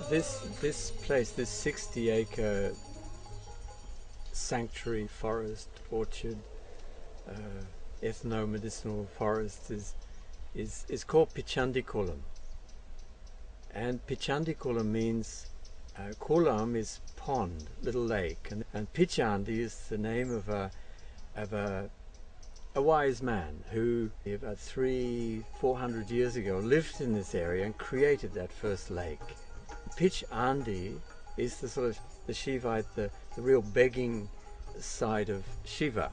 This place, this 60-acre sanctuary forest, orchard, ethno-medicinal forest is called Pitchandikulam. And Pitchandikulam means, kulam is pond, little lake, and Pichandi is the name of a wise man who about 300-400 years ago lived in this area and created that first lake. Pichandi is the sort of the Shivite, the real begging side of Shiva.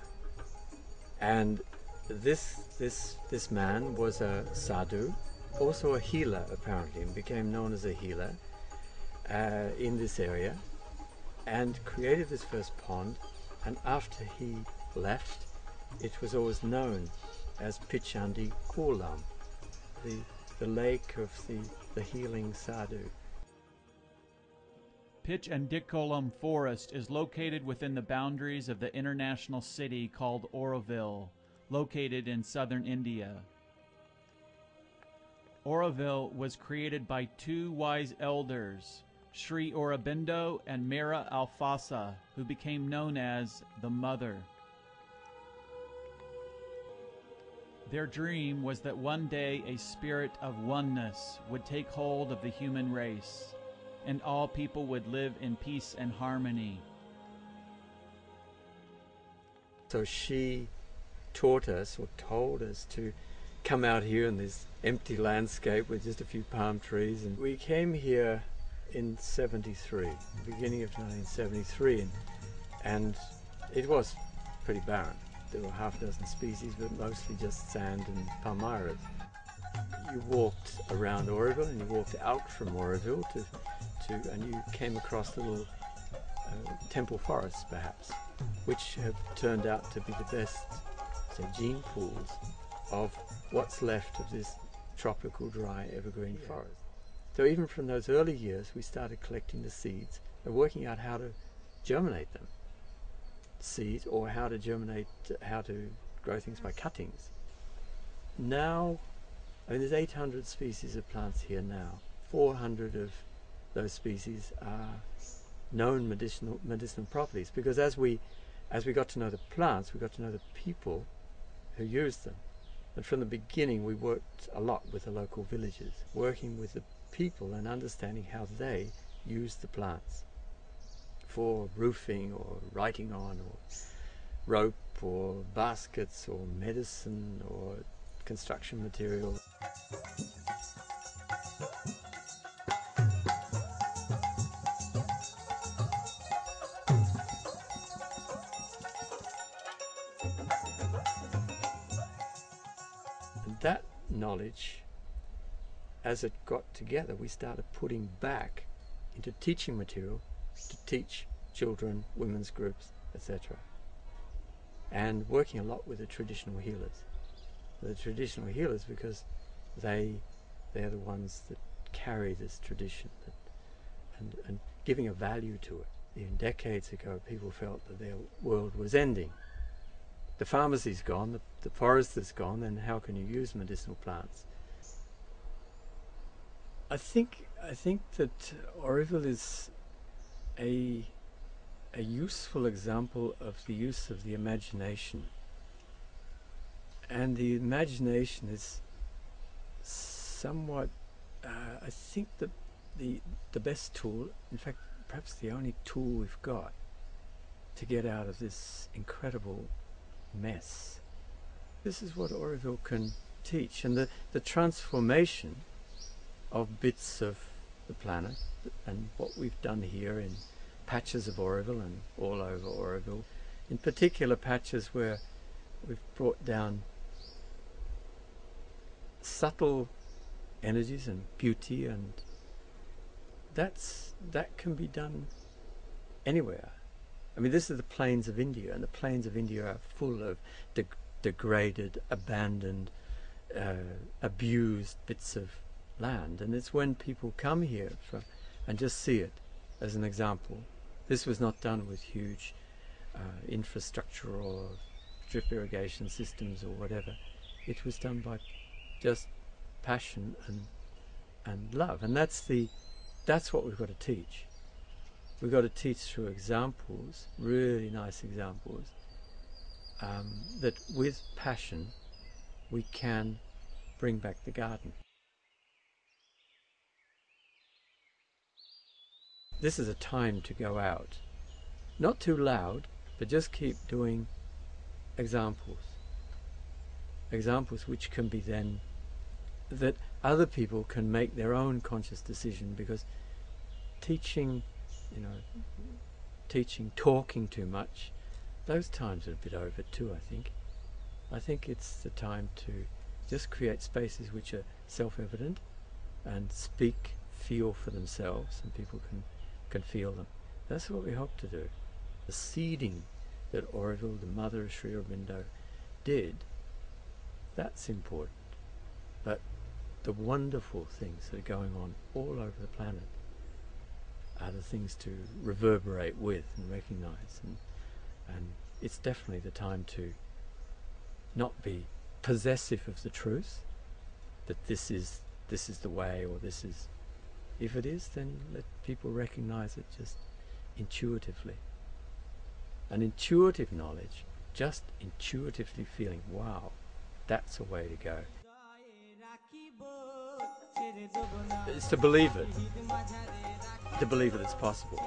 And this man was a sadhú, also a healer apparently, and became known as a healer in this area, and created this first pond. And after he left, it was always known as pitchandikulam, the lake of the healing sadhú. Pitchandikulam forest is located within the boundaries of the international city called Auroville, located in southern India. Auroville was created by two wise elders, Sri Aurobindo and Mira Alfasa, who became known as the Mother. Their dream was that one day a spirit of oneness would take hold of the human race, and all people would live in peace and harmony. So she taught us, or told us, to come out here in this empty landscape with just a few palm trees. And we came here in 73, the beginning of 1973, and it was pretty barren. There were half a dozen species, but mostly just sand and palmyras. You walked around Auroville, and you walked out from Auroville and you came across little temple forests, perhaps, which have turned out to be the best, say, gene pools of what's left of this tropical dry evergreen forest. So even from those early years, we started collecting the seeds and working out how to germinate them, seeds, or how to grow things by cuttings. Now, I mean, there's 800 species of plants here now. 400 of those species are known medicinal properties, because as we got to know the plants, we got to know the people who used them. And from the beginning, we worked a lot with the local villagers, working with the people and understanding how they used the plants for roofing or writing on, or rope, or baskets, or medicine, or construction material. And that knowledge, as it got together, we started putting back into teaching material to teach children, women's groups, etc. And working a lot with the traditional healers. The traditional healers, because they're the ones that carry this tradition, and giving a value to it. Even decades ago, people felt that their world was ending. The pharmacy's gone, the forest is gone, then how can you use medicinal plants? I think that Auroville is a useful example of the use of the imagination. And the imagination is somewhat, I think that the best tool, in fact perhaps the only tool we've got to get out of this incredible mess. This is what Auroville can teach, and the transformation of bits of the planet, and what we've done here in patches of Auroville and all over Auroville, in particular patches where we've brought down subtle energies and beauty, and that can be done anywhere. I mean, this is the plains of India, and the plains of India are full of degraded, abandoned, abused bits of land, and it's when people come here and just see it as an example. This was not done with huge infrastructure or drip irrigation systems or whatever. It was done by just passion and love, and that's the That's what we've got to teach. We've got to teach through examples, really nice examples, that with passion we can bring back the garden. This is a time to go out. Not too loud, but just keep doing examples. Examples which can be then, that other people can make their own conscious decision, because teaching, talking too much, those times are a bit over too, I think. I think it's the time to just create spaces which are self-evident and speak, feel for themselves, and people can feel them. That's what we hope to do. The seeding that Auroville, the mother of Sri Aurobindo, did, that's important. But the wonderful things that are going on all over the planet are the things to reverberate with and recognize, and it's definitely the time to not be possessive of the truth, that this is the way, or this is, if it is, then let people recognize it just intuitively. An intuitive knowledge, just intuitively feeling, wow, that's a way to go. It's to believe it it's possible.